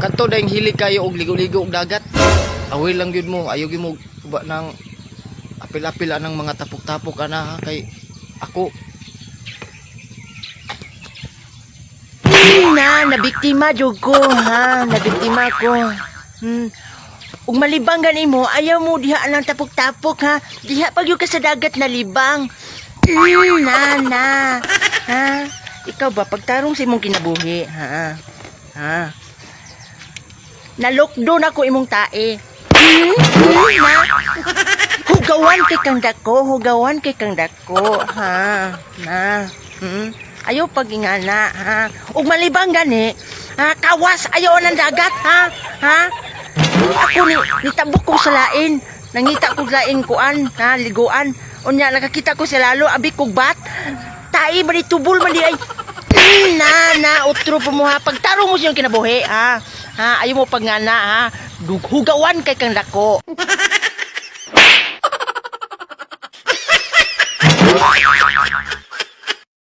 Kanto dahing hilig kayo og ligo-ligo og dagat. Away lang yun mo, ayaw yun mo ba ng apil-apil anang mga tapok-tapok ana kay ako. Nabiktima jud ko ha, nabiktima ko. Ug malibang gani mo, ayaw mo diha anang tapok-tapok ha. Diha pag yung ka sa dagat na libang. Ha. Ikaw ba pagtarong sa imong kinabuhi ha? Ha. Nalokdo ako imong tae. Hugawan kay kang dako, ha. Ayaw pagingana, ha. Ug malibang gani, ha, kawas ayaw ng dagat, ha. Ako nitabok ko sa lain. Nangita ko sa lain kuan, ha, liguan. Unya nakakita ko sa lalo abi kog bat. Tai ba ni tubol man di ay. Utro po mo ha. Pagtarong mo siyang kinabuhi, ha. Ayaw mo pagngana, ha. Hugawan kay kang dako.